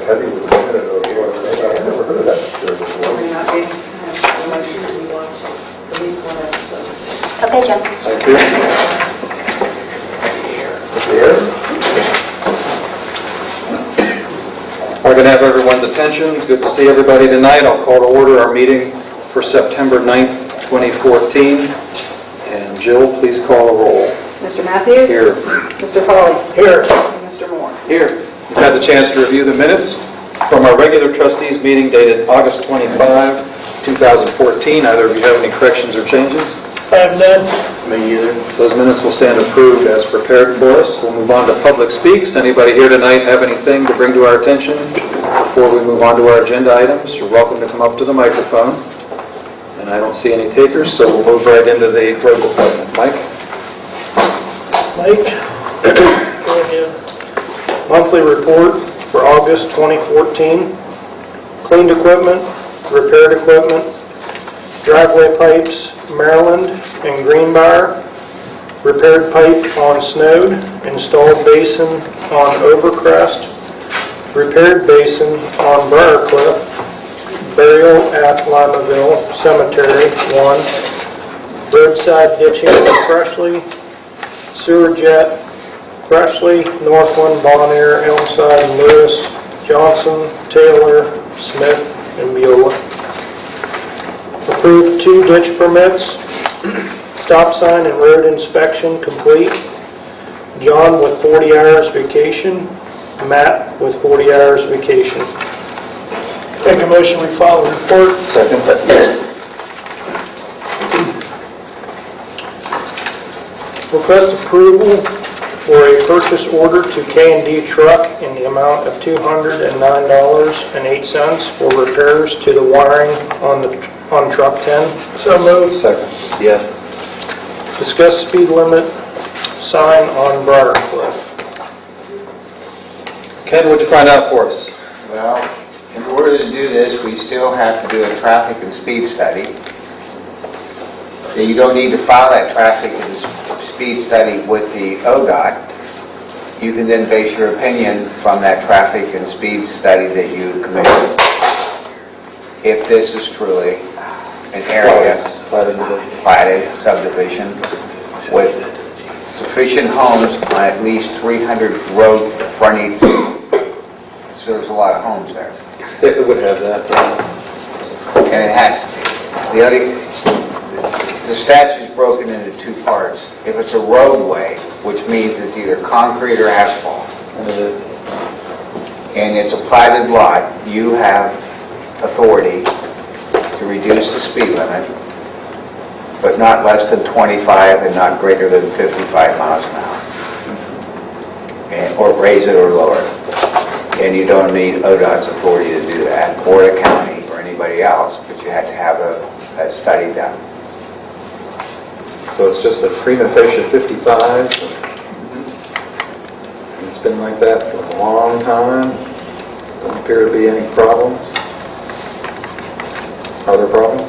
think it was a minute ago. I've never heard of that before. Okay, Jim. Thank you. Here. We're going to have everyone's attention. Good to see everybody tonight. I'll call to order our meeting for September 9th, 2014. And Jill, please call the roll. Mr. Matthews? Here. Mr. Foley? Here. And Mr. Moore? Here. You've had the chance to review the minutes from our regular trustees meeting dated August 25, 2014. Either of you have any corrections or changes? I have none. Me either. Those minutes will stand approved as prepared for us. We'll move on to public speaks. Anybody here tonight have anything to bring to our attention before we move on to our agenda items? You're welcome to come up to the microphone. And I don't see any takers, so we'll move right into the road department. Mike? Monthly report for August 2014. Cleaned equipment, repaired equipment, driveway pipes, Maryland and Greenbrier, repaired pipe on Snowed, installed basin on Overcrest, repaired basin on Briarcliff, burial at Limaville Cemetery 1, roadside ditching in Freshly, sewer jet, Freshly, Northland, Bon Air, Elmside, Lewis, Johnson, Taylor, Smith, and Beulah. Approved 2 ditch permits, stop sign and road inspection complete. John with 40 hours vacation, Matt with 40 hours vacation. Make a motion we file the report. Second. Request approval for a purchase order to K&D Truck in the amount of $209.08 for repairs to the wiring on truck 10. So moved. Second. Yes. Discuss speed limit sign on Briarcliff. Ken, what'd you find out for us? Well, in order to do this, we still have to do a traffic and speed study. You don't need to file that traffic and speed study with the ODOT. You can then base your opinion from that traffic and speed study that you commissioned. If this is truly an area, platted subdivision, with sufficient homes on at least 300 road frontage, so there's a lot of homes there. It would have that. And it has the statute's broken into 2 parts. If it's a roadway, which means it's either concrete or asphalt, and it's a platted lot, you have authority to reduce the speed limit, but not less than 25 and not greater than 55 miles an hour, or raise it or lower it. And you don't need ODOT's authority to do that, or the county, or anybody else, but you have to have a study done. So it's just a prima facie 55. It's been like that for a long time. Doesn't appear to be any problems. Are there problems?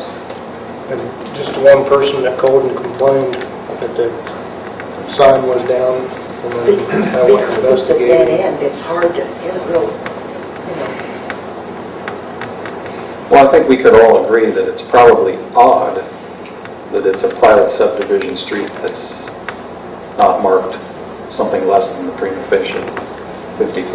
And just one person that called and complained that the sign was down. And then I went to Because it's a investigate. dead end, it's hard to get a real, Well, I think we could all agree that it's probably odd that it's a platted subdivision street that's not marked something less than the prima facie 55.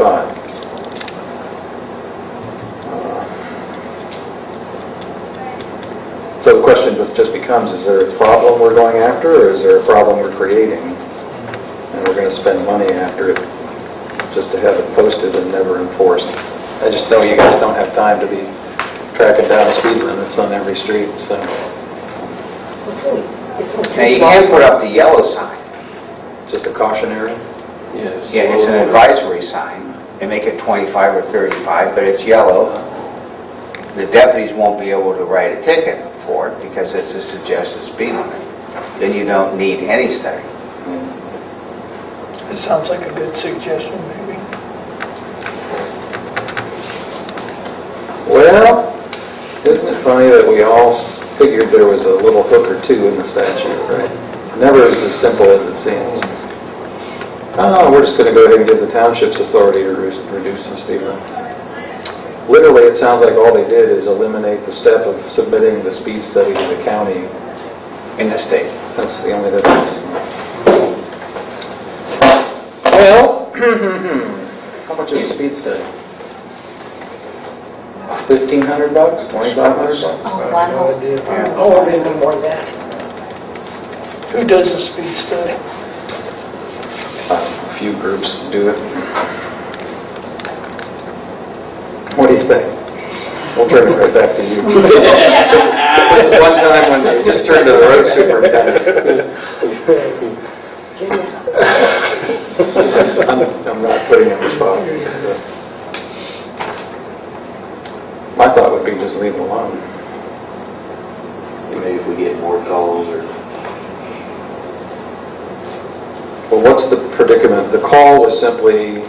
So the question just becomes, is there a problem we're going after, or is there a problem we're creating? And we're going to spend money after it just to have it posted and never enforced. I just know you guys don't have time to be tracking down speed limits on every street, so... Now, you can put up the yellow sign. Just a cautionary? Yes. Yeah, it's an advisory sign, and make it 25 or 35, but it's yellow. The deputies won't be able to write a ticket for it because it's a suggested speed limit. Then you don't need any study. It sounds like a good suggestion, maybe. Well, isn't it funny that we all figured there was a little hook or two in the statute, right? Never is as simple as it seems. Oh, we're just going to go ahead and give the township's authority to reduce the speed limits. Literally, it sounds like all they did is eliminate the step of submitting the speed study to the county. In the state. That's the only difference. Well, how much is a speed study? $1,500? $2,500? Oh, wow. Oh, maybe more than that. Who does the speed study? A few groups do it. What do you think? We'll turn it right back to you. This is one time when you just turned to the road superintendent. I'm not putting you on the spot. My thought would be just leave it alone. Maybe if we get more calls or... Well, what's the predicament? The call was simply,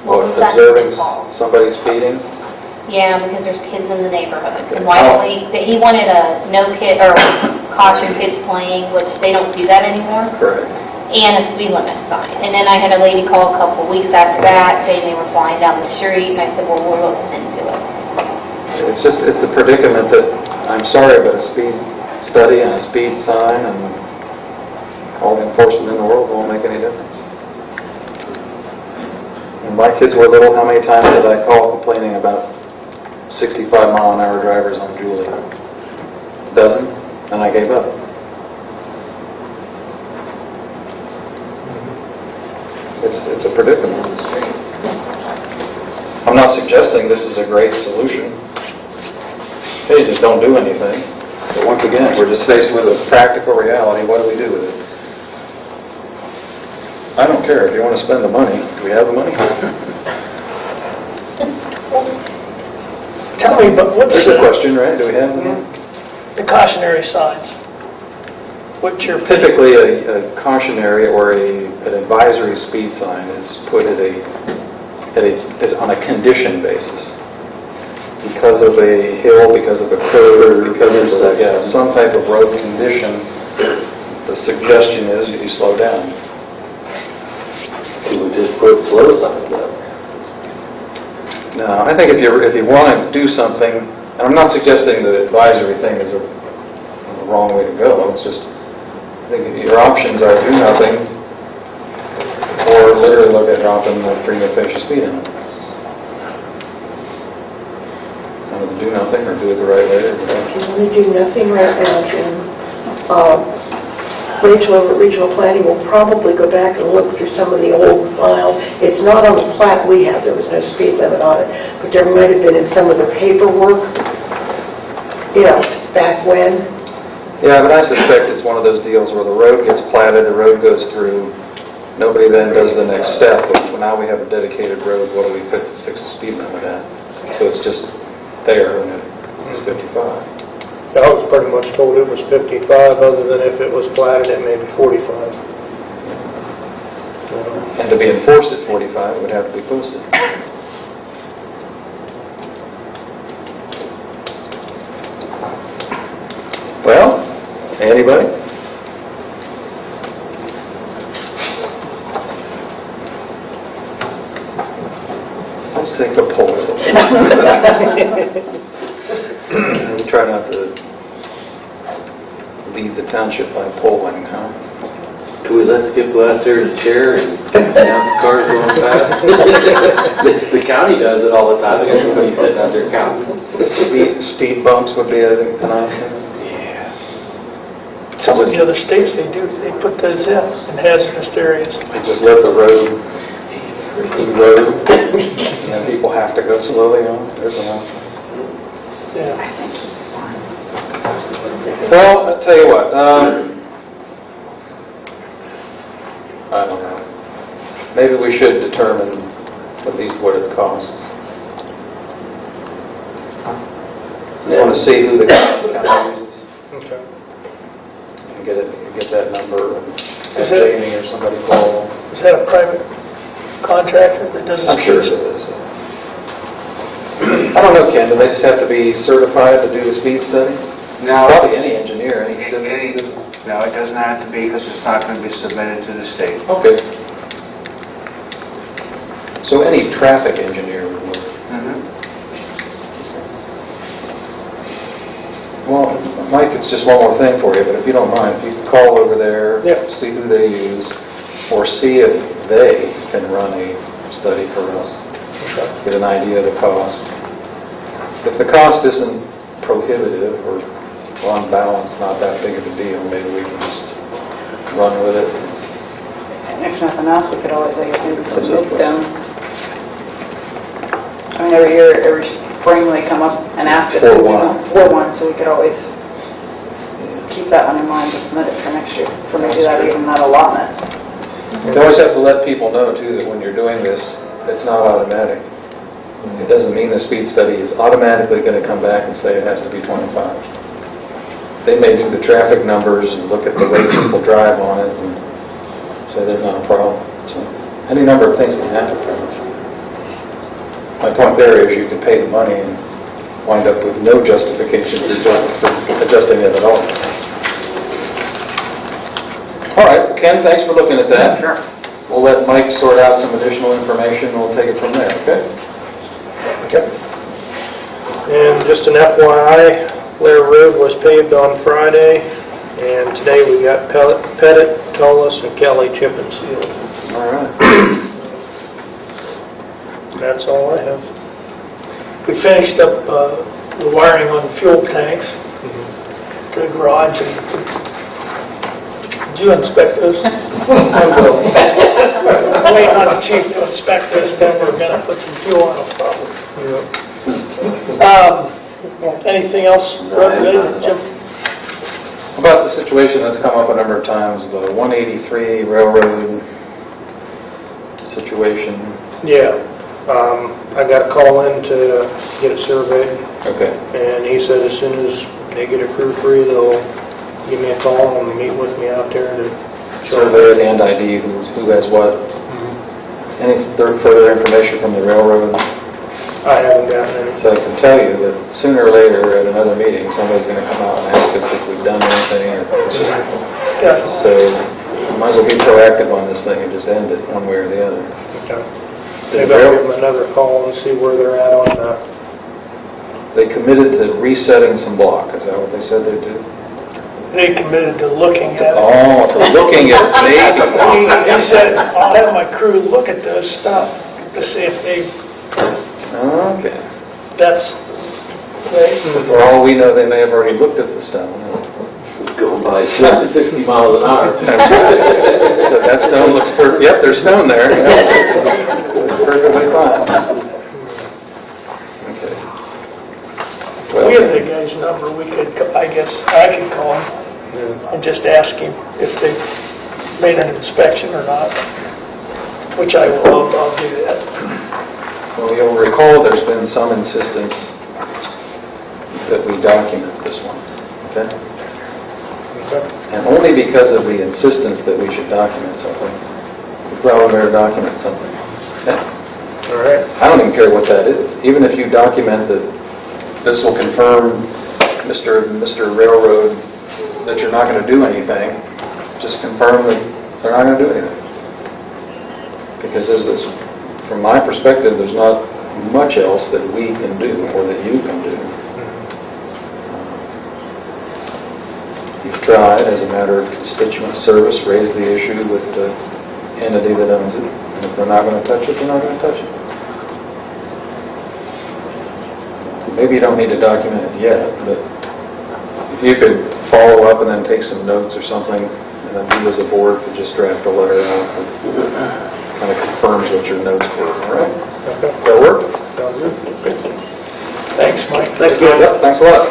what, Well, that's observing the call. somebody speeding? Yeah, because there's kids in the neighborhood. And why don't he wanted a no kid, or caution kids playing, which they don't do that anymore, Correct. and a speed limit sign. And then I had a lady call a couple weeks after that saying they were flying down the street, and I said, well, we're looking into it. It's a predicament that, I'm sorry, but a speed study and a speed sign and all the enforcement in the world won't make any difference. When my kids were little, how many times did I call complaining about 65-mile-an-hour drivers on Julie? A dozen, and I gave up. It's a predicament. I'm not suggesting this is a great solution. Hey, just don't do anything. But once again, we're just faced with a practical reality. What do we do with it? I don't care if you want to spend the money. Do we have the money? Tell me, but what's There's a question, right? Do we have the money? the cautionary signs? What's your... Typically, a cautionary or an advisory speed sign is put is on a condition basis. Because of a hill, because of a curve, because of some type of road condition, the suggestion is you slow down. We just put slow signs up. No, I think if you want to do something, and I'm not suggesting the advisory thing is the wrong way to go. It's just, I think your options are do nothing, or literally look at dropping the free and facial speed limit. Either do nothing or do it the right way. Or If you want to do nothing right now, Jim, Rachel over at Regional Planning will probably go back and look through some of the old files. It's not on the plat we have, there was no speed limit on it, but there might have been in some of the paperwork, back when. Yeah, but I suspect it's one of those deals where the road gets platted, the road goes through, nobody then does the next step. But now we have a dedicated road, what do we fix the speed limit at? So it's just there, and it's 55. I was pretty much told it was 55, other than if it was platted, it may be 45. And to be enforced at 45, it would have to be posted. Well, anybody? Let's take a poll. We try not to lead the township by polling, huh? Do we let Skip go out there in a chair and count the cars going fast? The county does it all the time. They got somebody sitting out there counting. Speed bumps would be, I think, an option. Some of the other states, they put those in hazardous areas. They just let the road erode. People have to go slowly on. There's an option. Yeah. Well, I'll tell you what. I don't know. Maybe we should determine at least what it costs. You want to see who the county uses Okay. and get that number and have Is it- Jamie or somebody call. Is that a private contractor that does the I'm sure it speed? is. I don't know, Ken. Do they just have to be certified to do the speed study? No. Probably any engineer, any civil. No, it doesn't have to be because it's not going to be submitted to the state. Okay. So any traffic engineer would work. Mike, it's just one more thing for you, but if you don't mind, if you could call over there, Yeah. see who they use, or see if they can run a study for us, get an idea of the cost. If the cost isn't prohibitive or on balance not that big of a deal, maybe we can just run with it. And if nothing else, we could always, I guess, maybe submit them. I mean, every year, every spring, they come up and ask us. For if we one. want- For one, so we could always keep that one in mind to submit it for next year, for maybe that, even that allotment. You always have to let people know, too, that when you're doing this, it's not automatic. It doesn't mean the speed study is automatically going to come back and say it has to be 25. They may do the traffic numbers and look at the way people drive on it and say there's not a problem. So, any number of things can happen. My point there is you can pay the money and wind up with no justification for adjusting it at all. All right, Ken, thanks for looking at that. Sure. We'll let Mike sort out some additional information, and we'll take it from there, okay? Okay. And just an FYI, Lair Road was paved on Friday, and today we got Pettit, Tullis, and Kelly chip and seal. All right. That's all I have. We finished up the wiring on the fuel tanks for the garage. Did you inspect those? I will. I'm waiting on the chief to inspect this, then we're going to put some fuel on them probably. Anything else, Jim? About the situation that's come up a number of times, the 183 railroad situation. Yeah. I got a call in to get it surveyed, Okay. and he said as soon as they get a crew free, they'll give me a call and meet with me out there to Survey it and ID who has what. Any further information from the railroad? I haven't gotten any. So I can tell you that sooner or later at another meeting, somebody's going to come out and ask us if we've done anything. Or it's just, Definitely. so we might as well be proactive on this thing and just end it one way or the other. Okay. Maybe I'll give them another call and see where they're at on that. They committed to resetting some block. Is that what they said they'd do? They committed to looking at it. Oh, to looking at maybe. He said, I'll have my crew look at this stuff to see if they, Okay. that's, For all we know, they may have already looked at the stone. Going by 60 miles an hour. So that stone looks perfect. Yep, there's stone there. It's perfectly fine. Okay. we have the guy's number, we could, I guess, I could call him and just ask him if they made an inspection or not, which I will, I'll do that. Well, you'll recall there's been some insistence that we document this one, okay? And only because of the insistence that we should document something, we probably better document something. Okay? All right. I don't even care what that is. Even if you document that this will confirm, Mr. Railroad, that you're not going to do anything, just confirm that they're not going to do anything. Because there's this, from my perspective, there's not much else that we can do or that you can do. You've tried, as a matter of constituent service, raise the issue with the entity that owns it. And if they're not going to touch it, they're not going to touch it. Maybe you don't need to document it yet, but if you could follow up and then take some notes or something, and then you as a board could just draft a letter out that kind of confirms what your notes were, all right? Okay. That work? Sounds good. Thanks, Mike. Thanks, Gary. Yep, thanks a lot.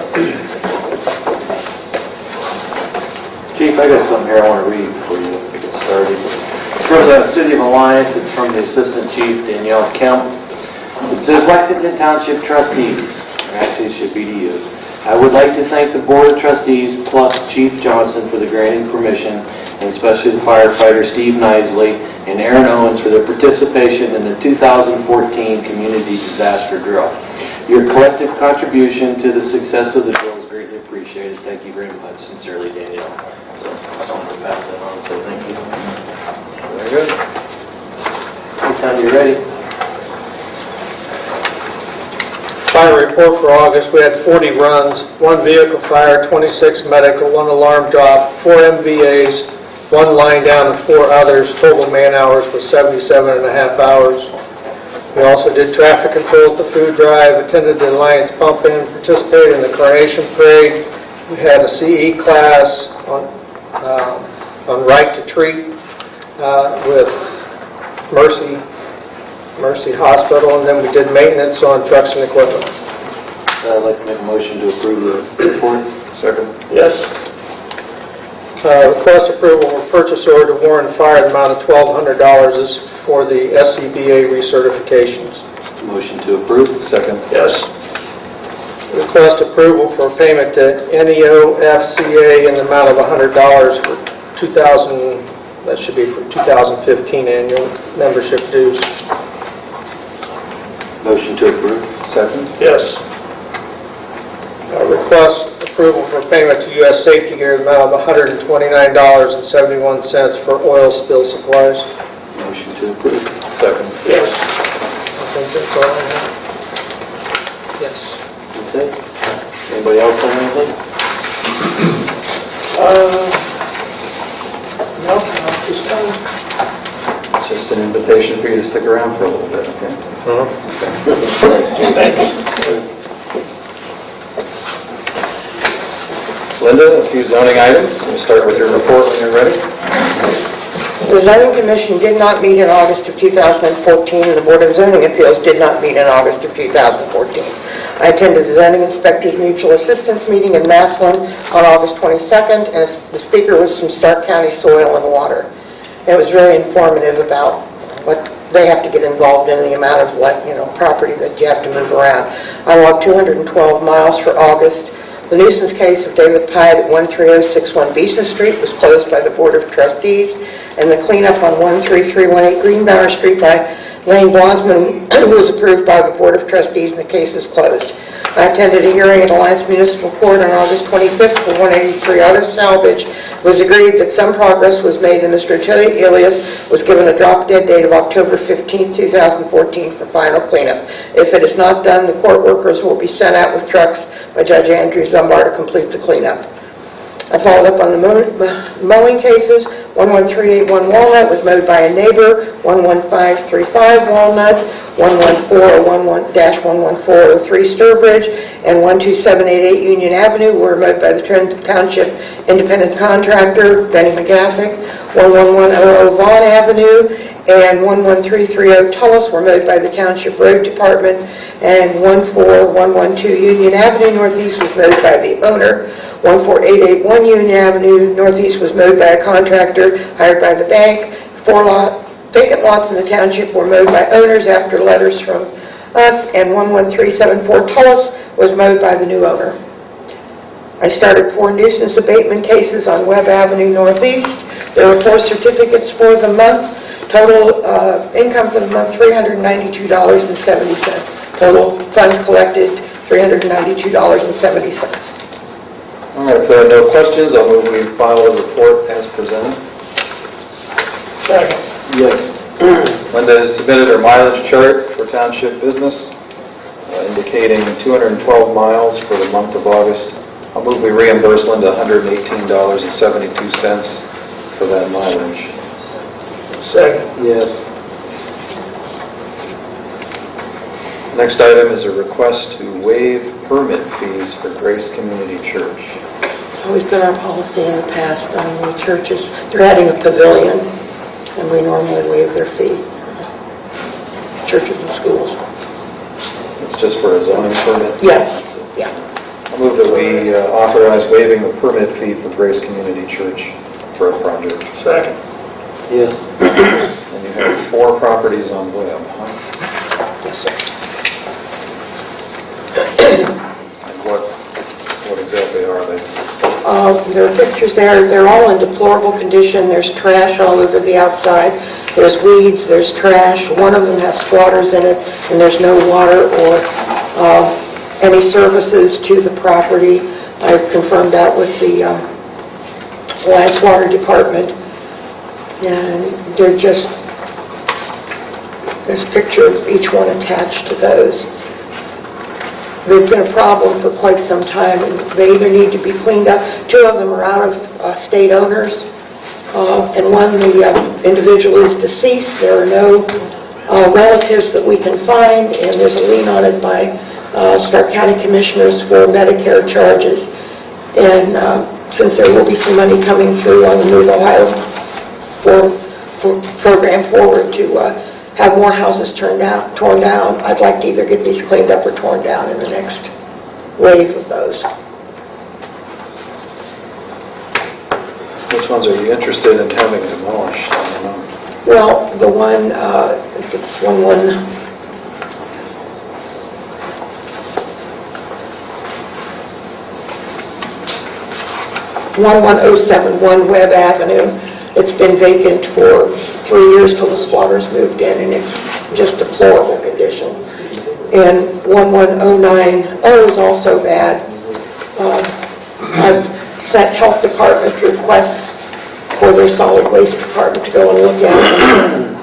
Chief, I got something here I want to read before you get started. It's from the City of Alliance. It's from the Assistant Chief, Danielle Kemp. It says, Lexington Township Trustees, or actually it should be to you. I would like to thank the Board of Trustees plus Chief Johnson for the granting permission, and especially the firefighter Steve Nisley and Aaron Owens for their participation in the 2014 Community Disaster Drill. Your collective contribution to the success of the drill is greatly appreciated. Thank you very much. Sincerely, Danielle. So I just wanted to pass that on and say thank you. Very good. Anytime you're ready. fire report for August, we had 40 runs, 1 vehicle fire, 26 medical, 1 alarm drop, 4 MVAs, 1 line down, and 4 others. Total man hours was 77 and a half hours. We also did traffic control at the food drive, attended the Alliance Pump In, participated in the Coronation Parade. We had a CE class on right to treat with Mercy Hospital, and then we did maintenance on trucks and equipment. I'd like to make a motion to approve the report. Second. Yes. Request approval of purchase order to Warren Fire, the amount of $1,200 is for the SCBA recertifications. Motion to approve. Second. Yes. Request approval for payment to NEOFCA in the amount of $100 for 2000, that should be for 2015 annual membership dues. Motion to approve. Second. Yes. Request approval for payment to U.S. Safety Gear in the amount of $129.71 for oil spill supplies. Motion to approve. Second. Yes. I think that's all I have. Yes. Okay. Anybody else have anything? No, not this time. It's just an invitation for you to stick around for a little bit, okay? Thanks, Jim. Thanks. Linda, a few zoning items. We'll start with your report when you're ready. The zoning commission did not meet in August of 2014, and the Board of Zoning Appeals did not meet in August of 2014. I attended the Zoning Inspectors Mutual Assistance meeting in Massillon on August 22nd, and the speaker was from Stark County Soil and Water. It was very informative about what they have to get involved in, the amount of property that you have to move around. I walked 212 miles for August. The nuisance case of David Pye at 13061 Beeson Street was closed by the Board of Trustees, and the cleanup on 13318 Greenbauer Street by Lane Blasman was approved by the Board of Trustees, and the case is closed. I attended a hearing at Alliance Municipal Court on August 25th for 183 auto salvage. It was agreed that some progress was made, and Mr. Achille Elias was given a drop-dead date of October 15, 2014 for final cleanup. If it is not done, the court workers will be sent out with trucks by Judge Andrew Zumbar to complete the cleanup. I followed up on the mowing cases. 11381 Walnut was mowed by a neighbor. 11535 Walnut, 11401-11403 Sturbridge, and 12788 Union Avenue were mowed by the Lexington Township independent contractor, Benny McGaffick. 11100 Vaughn Avenue and 11330 Tullis were mowed by the Township Road Department, and 14112 Union Avenue Northeast was mowed by the owner. 14881 Union Avenue Northeast was mowed by a contractor hired by the bank. 4 vacant lots in the township were mowed by owners after letters from us, and 11374 Tullis was mowed by the new owner. I started 4 nuisance abatement cases on Webb Avenue Northeast. There were 4 certificates for the month. Total income for the month, $392.70. Total funds collected, $392.70. All right, if there are no questions, I'll move we file the report as presented. Second. Yes. Linda has submitted her mileage chart for township business, indicating 212 miles for the month of August. I'll move we reimburse Linda $118.72 for that mileage. Second. Yes. Next item is a request to waive permit fees for Grace Community Church. It's always been our policy in the past on the churches. They're adding a pavilion, and we normally waive their fee. Churches and schools. It's just for a zoning permit? Yes. Yeah. I move that we authorize waiving the permit fee for Grace Community Church for a project. Second. Yes. And you have 4 properties on Webb, huh? Yes, sir. And what exactly are they? There are pictures there. They're all in deplorable condition. There's trash all over the outside. There's weeds. There's trash. One of them has squatters in it, and there's no water or any services to the property. I've confirmed that with the Alliance Water Department. And they're just, there's a picture of each one attached to those. They've been a problem for quite some time, and they either need to be cleaned up. Two of them are out of state owners, and one, the individual is deceased. There are no relatives that we can find, and there's a lien on it by Stark County Commissioners for Medicare charges. And since there will be some money coming through on the Move Ohio program forward to have more houses torn down, I'd like to either get these cleaned up or torn down in the next wave of those. Which ones are you interested in having demolished? I don't know. Well, the one, if it's 11071 Webb Avenue. It's been vacant for 3 years till the squatters moved in, and it's just deplorable condition. And 11090 is also bad. I've sent Health Department requests for their solid waste department to go and look at them.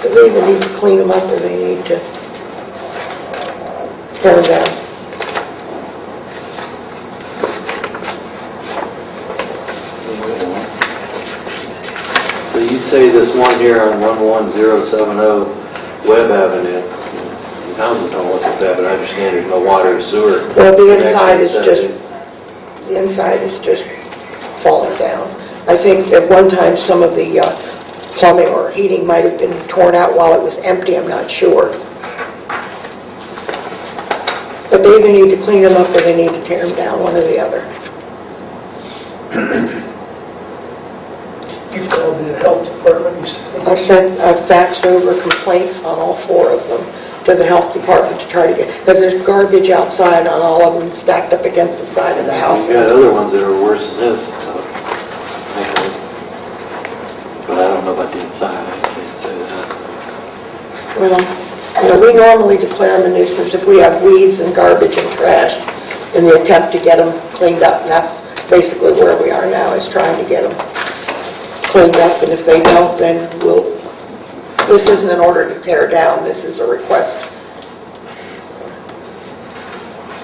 But they either need to clean them up or they need to tear them down. So you say this one here on 11070 Webb Avenue, houses don't look like that, but I understand there's no water or sewer. Well, the inside is just falling down. I think at one time some of the plumbing or heating might have been torn out while it was empty, I'm not sure. But they either need to clean them up or they need to tear them down, one or the other. You called the health department, you said? I faxed over complaints on all 4 of them to the health department to try to get, because there's garbage outside on all of them stacked up against the side of the house. You've got other ones that are worse than this. But I don't know about the inside, I can't say that. Well, we normally declare them a nuisance if we have weeds and garbage and trash in the attempt to get them cleaned up. And that's basically where we are now, is trying to get them cleaned up. And if they don't, then this isn't an order to tear down, this is a request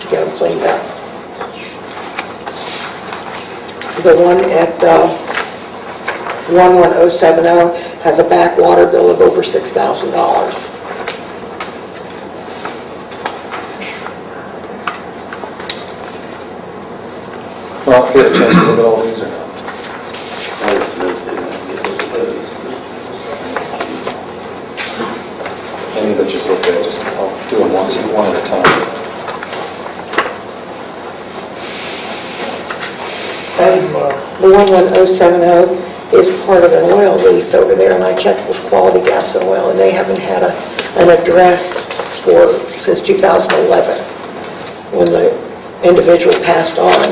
to get them cleaned up. The one at 11070 has a back water bill of over $6,000. Well, get a chance to look at all these or not? Any that you've looked at, just I'll do them one at a time. The 11070 is part of an oil lease over there, and I checked with Quality Gas and Oil, and they haven't had an address since 2011, when the individual passed on,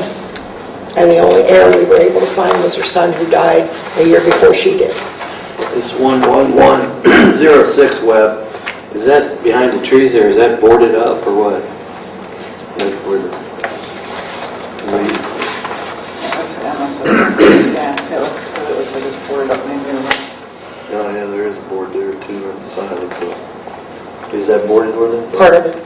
and the only heir we were able to find was her son, who died a year before she did. This 11106 Webb, is that behind the trees there? Is that boarded up or what? Like where the... Yeah, it looks like it's boarded up maybe. Oh yeah, there is a board there too on the side, looks like. Is that boarded with it? Part of it.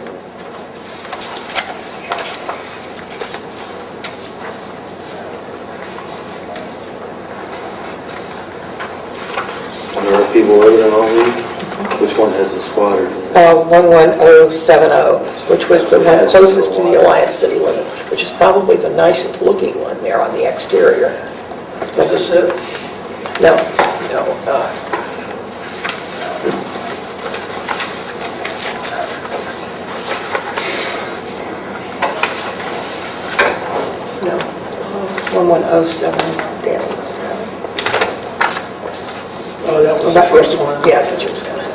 And there are people living in all these? Which one has a squatter? 11070, which was the one closest to the Alliance city limit, which is probably the nicest looking one there on the exterior. Is this it? No. No. 1107 down. Oh, that was the first one. Yeah, the first one.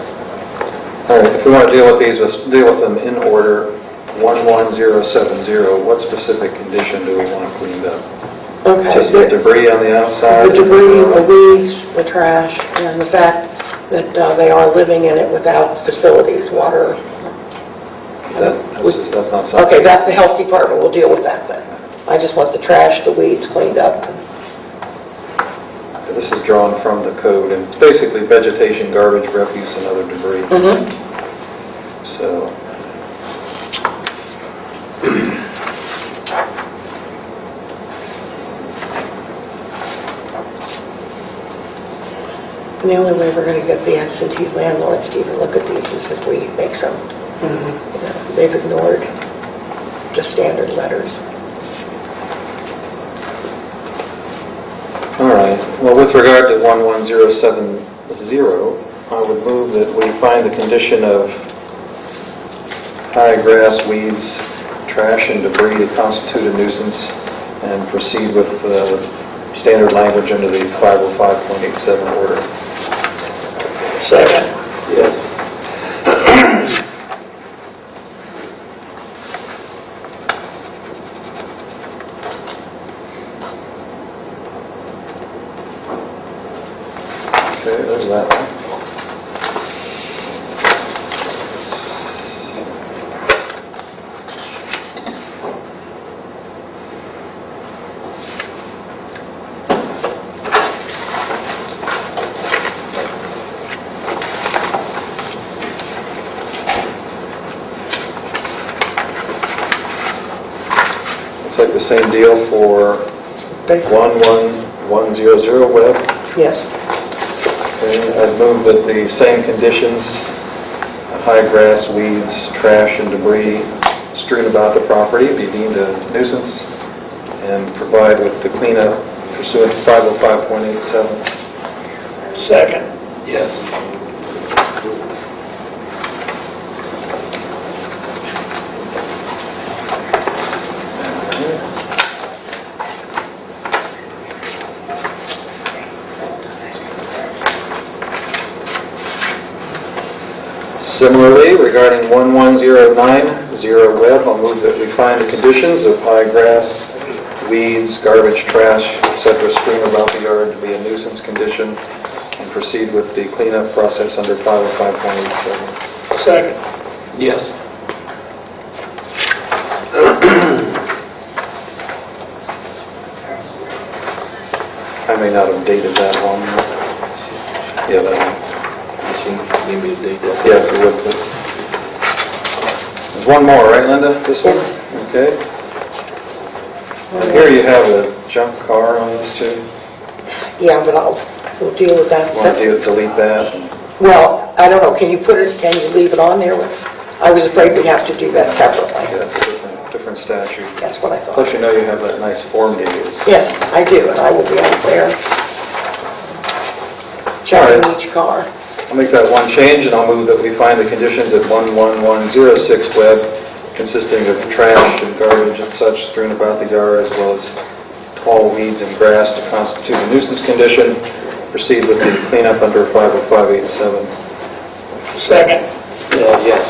All right, if we want to deal with these, let's deal with them in order. 11070, what specific condition do we want cleaned up? Okay. Just the debris on the outside? The debris, the weeds, the trash, and the fact that they are living in it without facilities, water. That's not something... Okay, the health department will deal with that then. I just want the trash, the weeds cleaned up. This is drawn from the code, and it's basically vegetation, garbage, refuse, and other debris. Mm-hmm. So, And the only way we're going to get the absentee landlords to even look at these is if we make some, they've ignored just standard letters. All right. Well, with regard to 11070, I would move that we find the condition of high grass, weeds, trash, and debris to constitute a nuisance and proceed with standard language under the 505.87 order. Second. Yes. Okay, there's that one. Looks like the same deal for 11100 web. Yes. Okay, I'd move that the same conditions, high grass, weeds, trash, and debris strewn about the property be deemed a nuisance and provide with the cleanup pursuant to 505.87. Second. Yes. Similarly, regarding 11090 web, I'll move that we find the conditions of high grass, weeds, garbage, trash, etc. strewn about the yard to be a nuisance condition and proceed with the cleanup process under 505.87. Second. Yes. I may not have dated that one. Yeah, that one. Give me a date. Yeah, if you would, please. There's one more, right, Linda? This one? Okay. And here you have a junk car on this too. Yeah, but we'll deal with that. Want to delete that? Well, I don't know, can you leave it on there? I was afraid we'd have to do that separately. Yeah, that's a different statute. That's what I thought. Plus, you know you have that nice form to use. Yes, I do, and I will be out there checking each car. I'll make that one change, and I'll move that we find the conditions at 11106 web consisting of trash and garbage and such strewn about the yard, as well as tall weeds and grass to constitute a nuisance condition. Proceed with the cleanup under 505.87. Second. Yes.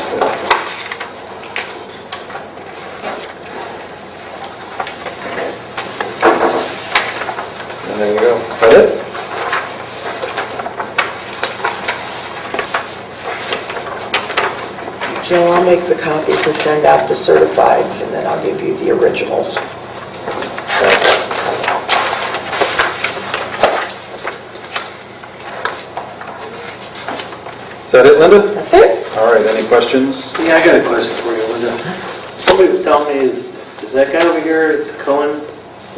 And there you go. That it? Joe, I'll make the copies and send out the certifieds, and then I'll give you the originals. Is that it, Linda? That's it? All right, any questions? Yeah, I got a question for you, Linda. Somebody was telling me, is that guy over here at the Cohen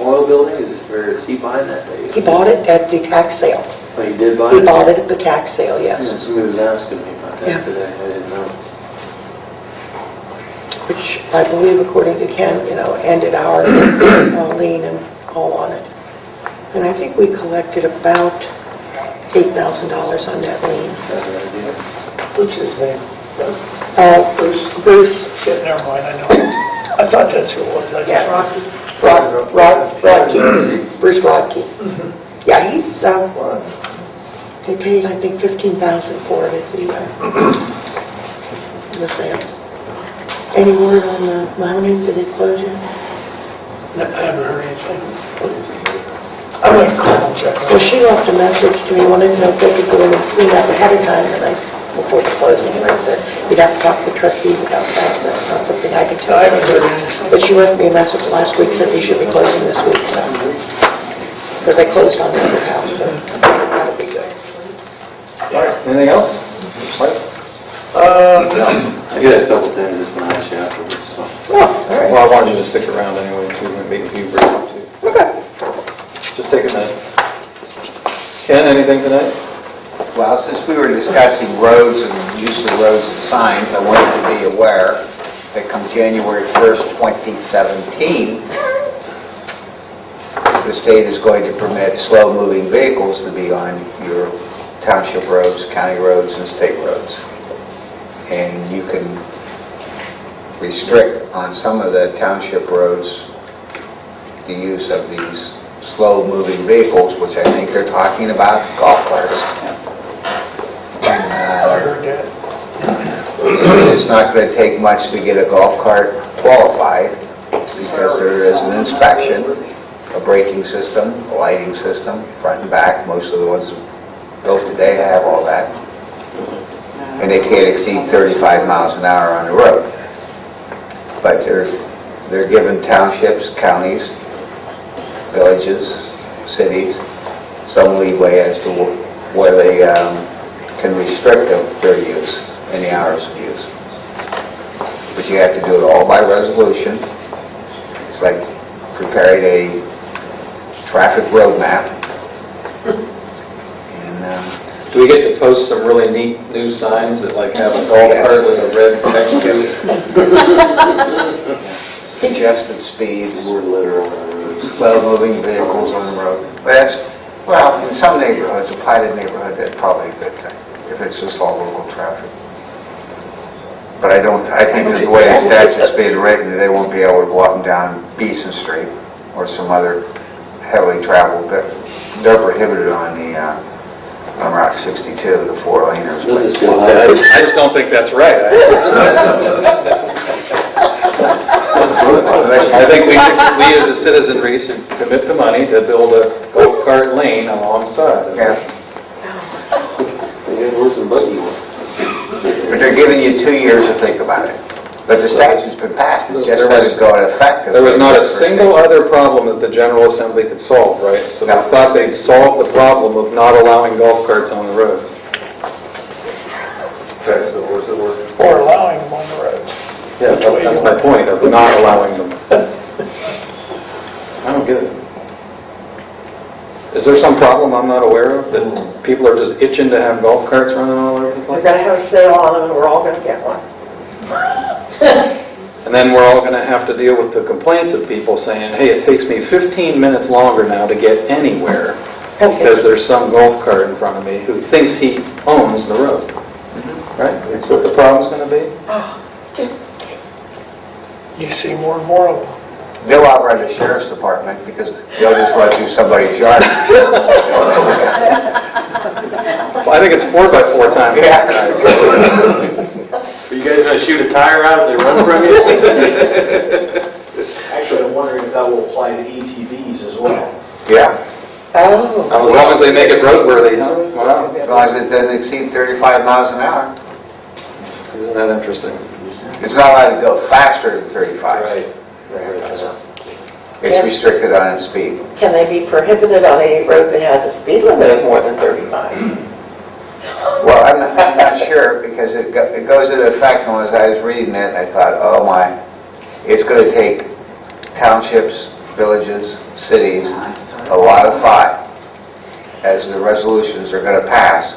Oil Building, is he buying that thing? He bought it at the tax sale. Oh, you did buy He it? bought it at the tax sale, yes. Yeah, somebody was asking me about that Yeah. today, I didn't know. Which I believe, according to Ken, ended our lien and all on it. And I think we collected about $8,000 on that lien. That's an idea. What's his name? Bruce. Yeah, never mind, I know. I thought that's who it was. Yeah. Rodkey. Bruce Rodkey. Yeah, he's, they paid, I think, $15,000 for it at the sale. Any word on the Mounties? Did it close yet? No, I haven't heard anything. I'm going to call and check. Well, she left a message to me, wanted to know if they could go in and clean up ahead of time, before the closing, and I said, you'd have to talk to the trustees about that, that's not something I can tell I you. haven't heard anything. But she left me a message last week, said we should be closing this week, so. Because they closed on the other house, so that'll be good. All right, anything else? Mike? No. I got a couple things just want to ask you afterwards, so. Oh, all right. Well, I wanted you to stick around anyway, too, and meet with you briefly, too. Okay. Just take a minute. Ken, anything tonight? Well, since we were discussing roads and use of roads and signs, I wanted to be aware that come January 1st, 2017, the state is going to permit slow-moving vehicles to be on your township roads, county roads, and state roads. And you can restrict on some of the township roads the use of these slow-moving vehicles, which I think they're talking about golf carts. And, it's not going to take much to get a golf cart qualified because there is an inspection, a braking system, a lighting system, front and back. Most of the ones built today have all that. And they can't exceed 35 miles an hour on the road. But they're given townships, counties, villages, cities, some leeway as to where they can restrict their use, any hours of use. But you have to do it all by resolution. It's like preparing a traffic roadmap. And Do we get to post some really neat new signs that like have a golf cart with a red next to it? suggested speeds, More litter on the roads. slow-moving vehicles on the road. But that's, well, in some neighborhoods, a platted neighborhood, that's probably a good thing, if it's just all local traffic. But I think the way the statute's being written, they won't be able to go up and down Beeson Street or some other heavily traveled, they're prohibited on the, on Route 62, the four-laners. I just don't think that's right. I think we as a citizenry should commit the money to build a golf cart lane alongside. Yeah. Where's the buggy one? But they're giving you 2 years to think about it. But the statute's been passed, it just doesn't go into effect. There was not a single other problem that the General Assembly could solve, right? So they thought they'd solve the problem of not allowing golf carts on the roads. Okay, so where's it work? Or allowing them on the roads. Yeah, that's my point, of not allowing them. I don't get it. Is there some problem I'm not aware of, that people are just itching to have golf carts running all over the We're place? going to have a sale on them, and we're all going to get one. And then we're all going to have to deal with the complaints of people saying, hey, it takes me 15 minutes longer now to get anywhere because there's some golf cart in front of me who thinks he owns the road. Right? That's what the problem's going to be? You see more and more of them. They'll outrun the sheriff's department because they'll just run through somebody's yard. Well, I think it's 4x4 time. Yeah. Are you guys going to shoot a tire out if they run from you? Actually, I'm wondering if that will apply to ATVs as well. Yeah, Oh. As long as they make it roadworthy. Wow. as long as it doesn't exceed 35 miles an hour. Isn't that interesting? It's not allowed to go faster than 35. Right. It's restricted on its speed. Can they be prohibited on a road that has a speed limit of more than 35? Well, I'm not sure because it goes into effect, and as I was reading it, I thought, oh my, it's going to take townships, villages, cities, a lot of thought as the resolutions are going to pass,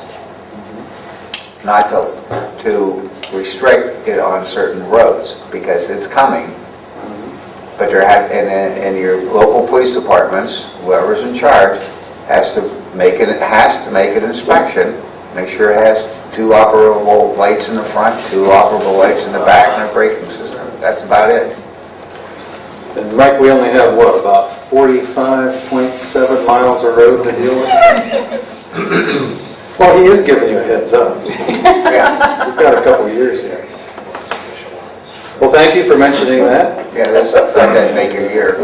not to restrict it on certain roads because it's coming. But and your local police departments, whoever's in charge, has to make an inspection. Make sure it has 2 operable lights in the front, 2 operable lights in the back, and a braking system. That's about it. And Mike, we only have, what, about 45.7 miles of road to deal with? Well, he is giving you a heads up. Yeah. We've got a couple years here. Well, thank you for mentioning that. Yeah, that doesn't make your year.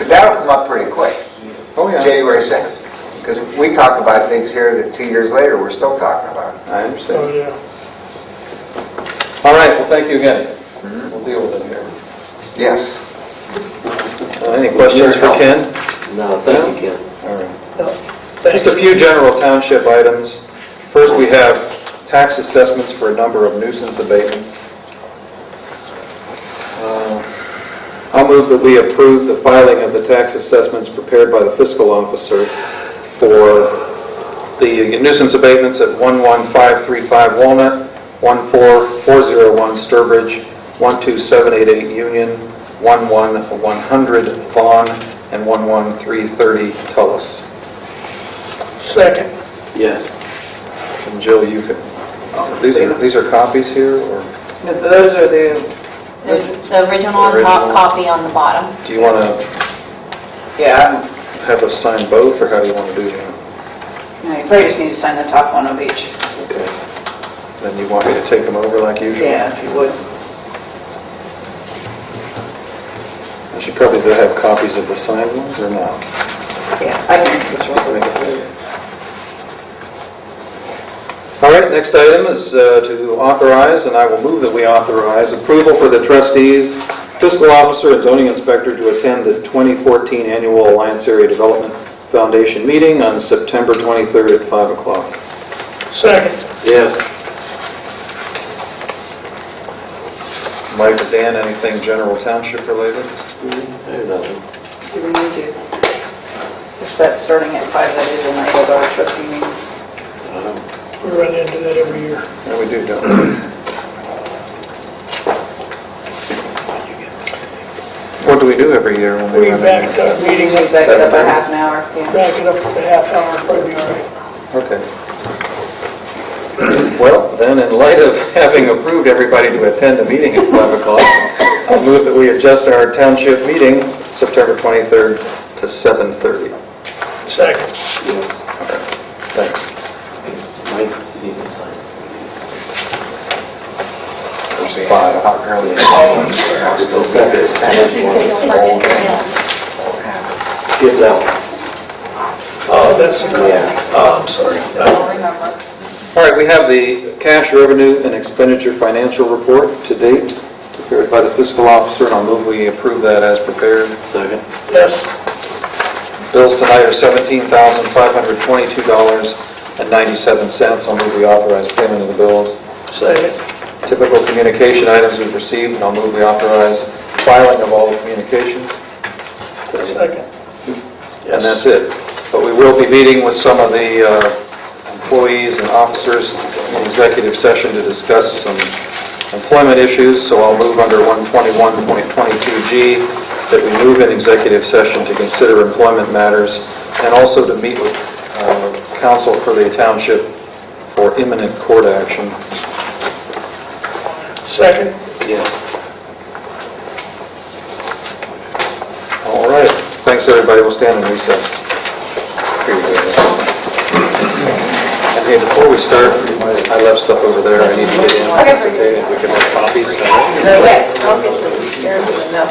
But that'll come up pretty quick. Oh, yeah. January 2nd. Because we talk about things here that 2 years later we're still talking about. I Oh, understand. yeah. All right, well, thank you again. We'll deal with it here. Yes. Any questions for Ken? No, thank you, Ken. All right. Just a few general township items. First, we have tax assessments for a number of nuisance abatements. I'll move that we approve the filing of the tax assessments prepared by the fiscal officer for The nuisance abatements at 11535 Walnut, 14401 Sturbridge, 12788 Union, 11100 Vaughn, and 11330 Tullis. Second. Yes. And Jill, you could, these are copies here, or Those are the, There's the original on top, copy on the bottom. do you want to yeah, have us sign both, or how do you want to do that? you probably just need to sign the top one of each. Okay. Then you want me to take them over like usual? Yeah, if you would. I should probably have copies of the signed ones, or not? Yeah, I can which one. All right, next item is to authorize, and I will move that we authorize approval for the trustees, fiscal officer, and zoning inspector to attend the 2014 annual Alliance Area Development Foundation meeting on September 23rd at 5 o'clock. Second. Yes. Mike or Dan, anything general township related? I have nothing. Do we need to, if that's starting at 5, that is a $9 trustee meeting. We run into that every year. Yeah, we do, don't we? What do we do every year when We we run back into? up meetings Back like it that. up a half an hour, yeah. Back it up a half hour, probably all right. Okay. Well, then, in light of having approved everybody to attend the meeting at 5 o'clock, I'll move that we adjust our township meeting, September 23rd, to 7:30. Second. Yes. All right. Thanks. Mike, you need to sign. There's 5 early. The second. Get that one. Oh, that's, Yeah. oh, I'm sorry. I'll remember. All right, we have the cash revenue and expenditure financial report to date, prepared by the fiscal officer, and I'll move we approve that as prepared. Second. Yes. Bills tonight are $17,522.97. I'll move we authorize payment of the bills. Second. Typical communication items we've received, and I'll move we authorize filing of all the communications. Second. And that's it. But we will be meeting with some of the employees and officers in executive session to discuss some employment issues, so I'll move under 121.22G that we move in executive session to consider employment matters and also to meet with counsel for the township for imminent court action. Second. Yes. All right. Thanks, everybody. We'll stand in recess. And hey, before we start, I left stuff over there I need to get in. It's okay if we can have copies. Yeah, I'll get them. Enough.